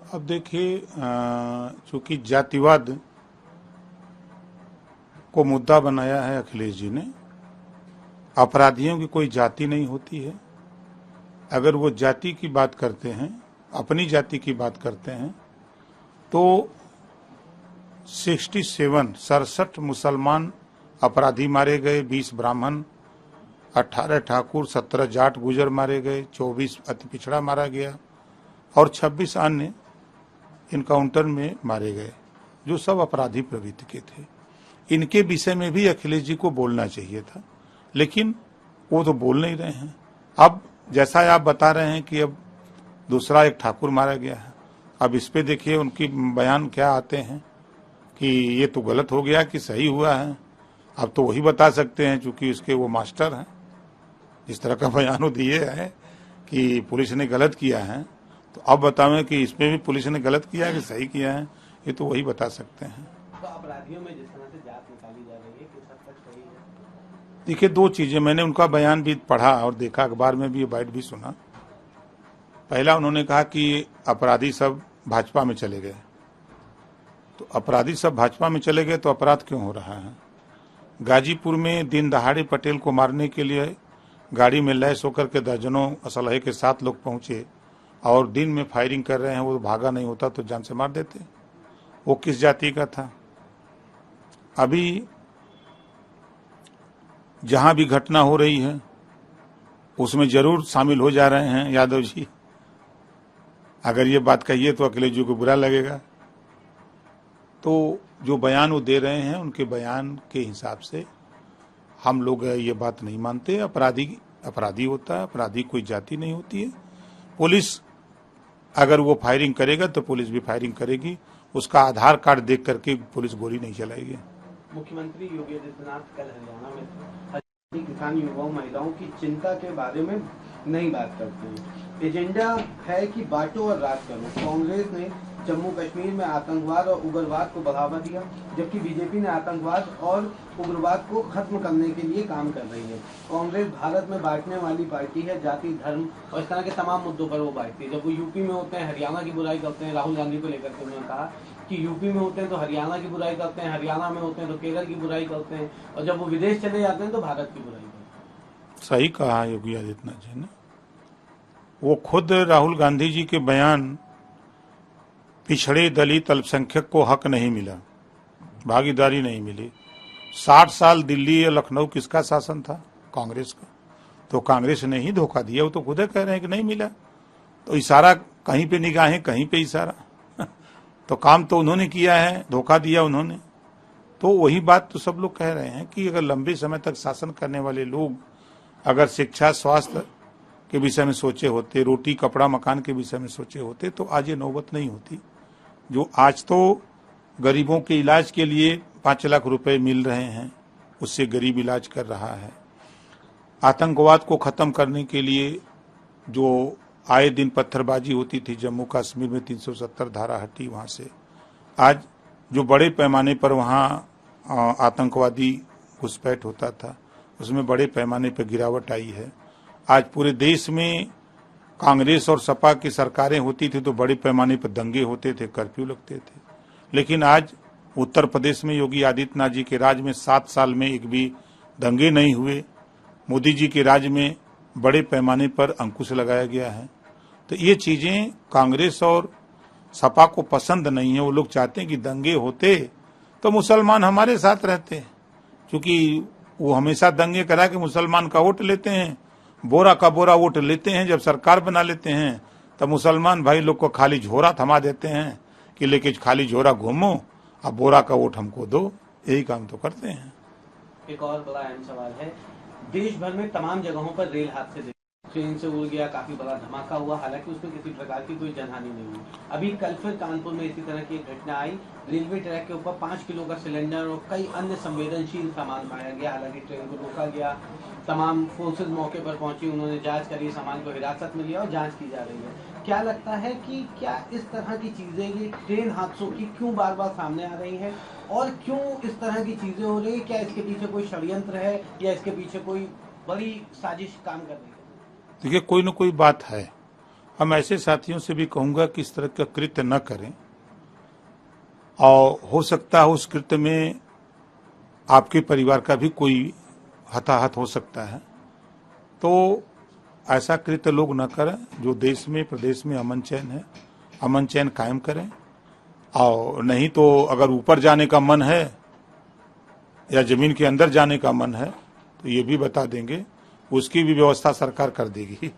अब देखिए, चूंकि जातिवाद को मुद्दा बनाया है अखिलेश जी ने। अपराधियों की कोई जाति नहीं होती है। अगर वो जाति की बात करते हैं, अपनी जाति की बात करते हैं, तो 67 मुसलमान अपराधी मारे गए, 20 ब्राह्मण, 18 ठाकुर, 17 जाट गुजर मारे गए, 24 अति पिछड़ा मारा गया और 26 अन्य इनकाउंटर में मारे गए, जो सब अपराधी प्रवृत्ति के थे। इनके विषय में भी अखिलेश जी को बोलना चाहिए था, लेकिन वो तो बोल नहीं रहे हैं। अब जैसा आप बता रहे हैं कि अब दूसरा एक ठाकुर मारा गया है, अब इस पे देखिए उनकी बयान क्या आते हैं कि ये तो गलत हो गया कि सही हुआ है। अब तो वही बता सकते हैं, चूंकि उसके वो मास्टर हैं। जिस तरह का बयान वो दिए हैं कि पुलिस ने गलत किया है, तो अब बतावें कि इसमें भी पुलिस ने गलत किया है कि सही किया है, ये तो वही बता सकते हैं। तो अपराधियों में जिस तरह से जात निकाली जा रही है, किस हद तक सही है? देखिए, दो चीजें, मैंने उनका बयान भी पढ़ा और देखा, अखबार में भी ये बाइट भी सुना। पहला, उन्होंने कहा कि अपराधी सब भाजपा में चले गए। तो अपराधी सब भाजपा में चले गए तो अपराध क्यों हो रहा है? गाजीपुर में दिन दहाड़े पटेल को मारने के लिए गाड़ी में लैस होकर के दर्जनों असलहे के साथ लोग पहुंचे और दिन में फायरिंग कर रहे हैं, वो भागा नहीं होता तो जान से मार देते। वो किस जाति का था? अभी जहां भी घटना हो रही है उसमें जरूर शामिल हो जा रहे हैं यादव जी। अगर ये बात कहिए तो अखिलेश जी को बुरा लगेगा। तो जो बयान वो दे रहे हैं, उनके बयान के हिसाब से हम लोग ये बात नहीं मानते। अपराधी अपराधी होता है, अपराधी कोई जाति नहीं होती है। पुलिस अगर वो फायरिंग करेगा तो पुलिस भी फायरिंग करेगी, उसका आधार कार्ड देख करके पुलिस गोली नहीं चलाएगी। मुख्यमंत्री योगी आदित्यनाथ कल हरियाणा में किसान युवाओं महिलाओं की चिंता के बारे में नहीं बात करते हैं। एजेंडा है कि बांटो और राज करो। कांग्रेस ने जम्मू कश्मीर में आतंकवाद और उग्रवाद को बढ़ावा दिया, जबकि बीजेपी ने आतंकवाद और उग्रवाद को खत्म करने के लिए काम कर रही है। कांग्रेस भारत में बांटने वाली पार्टी है, जाति, धर्म और इस तरह के तमाम मुद्दों पर वो बांटती है। जब वो यूपी में होते हैं हरियाणा की बुराई करते हैं। राहुल गांधी को लेकर के उन्होंने कहा कि यूपी में होते हैं तो हरियाणा की बुराई करते हैं, हरियाणा में होते हैं तो केरल की बुराई करते हैं, और जब वो विदेश चले जाते हैं तो भारत की बुराई करते हैं। सही कहा योगी आदित्यनाथ जी ने। वो खुद राहुल गांधी जी के बयान, पिछड़े दलित अल्पसंख्यक को हक नहीं मिला, भागीदारी नहीं मिली। 60 साल दिल्ली या लखनऊ किसका शासन था? कांग्रेस का। तो कांग्रेस ने ही धोखा दिया। वो तो खुद कह रहे हैं कि नहीं मिला। तो इशारा कहीं पे निगाहें, कहीं पे इशारा। तो काम तो उन्होंने किया है, धोखा दिया उन्होंने। तो वही बात तो सब लोग कह रहे हैं कि अगर लंबे समय तक शासन करने वाले लोग अगर शिक्षा, स्वास्थ्य के विषय में सोचे होते, रोटी, कपड़ा, मकान के विषय में सोचे होते, तो आज ये नौबत नहीं होती। जो आज तो गरीबों के इलाज के लिए 5 लाख रुपए मिल रहे हैं, उससे गरीब इलाज कर रहा है। आतंकवाद को खत्म करने के लिए जो आए दिन पत्थरबाजी होती थी, जम्मू कश्मीर में 370 धारा हटी, वहां से आज जो बड़े पैमाने पर वहां आतंकवादी घुसपैठ होता था, उसमें बड़े पैमाने पर गिरावट आई है। आज पूरे देश में कांग्रेस और सपा की सरकारें होती थी तो बड़े पैमाने पर दंगे होते थे, कर्फ्यू लगते थे। लेकिन आज उत्तर प्रदेश में योगी आदित्यनाथ जी के राज में 7 साल में एक भी दंगे नहीं हुए। मोदी जी के राज में बड़े पैमाने पर अंकुश लगाया गया है। तो ये चीजें कांग्रेस और सपा को पसंद नहीं है। वो लोग चाहते हैं कि दंगे होते तो मुसलमान हमारे साथ रहते, क्योंकि वो हमेशा दंगे करा के मुसलमान का वोट लेते हैं, बोरा का बोरा वोट लेते हैं। जब सरकार बना लेते हैं तब मुसलमान भाई लोग को खाली झोरा थमा देते हैं कि लेके खाली झोरा घूमो, अब बोरा का वोट हमको दो। यही काम तो करते हैं। एक और बड़ा अहम सवाल है, देश भर में तमाम जगहों पर रेल हादसे, ट्रेन से उड़ गया, काफी बड़ा धमाका हुआ, हालांकि उसमें किसी प्रकार की कोई जनहानि नहीं हुई। अभी कल फिर कानपुर में इसी तरह की एक घटना आई। रेलवे ट्रैक के ऊपर 5 किलो का सिलेंडर और कई अन्य संवेदनशील सामान पाया गया। हालांकि ट्रेन को रोका गया, तमाम फोर्सेज मौके पर पहुंची, उन्होंने जांच करी, सामान को हिरासत में लिया और जांच की जा रही है। क्या लगता है कि क्या इस तरह की चीजें, ये ट्रेन हादसों की क्यों बार बार सामने आ रही है और क्यों इस तरह की चीजें हो रही है? क्या इसके पीछे कोई षड्यंत्र है या इसके पीछे कोई बड़ी साजिश काम कर रही है? देखिए, कोई न कोई बात है। हम ऐसे साथियों से भी कहूंगा कि इस तरह का कृत्य न करें, और हो सकता है उस कृत्य में आपके परिवार का भी कोई हताहत हो सकता है। तो ऐसा कृत्य लोग न करें। जो देश में प्रदेश में अमन चैन है, अमन चैन कायम करें। और नहीं तो अगर ऊपर जाने का मन है या जमीन के अंदर जाने का मन है तो ये भी बता देंगे, उसकी भी व्यवस्था सरकार कर देगी।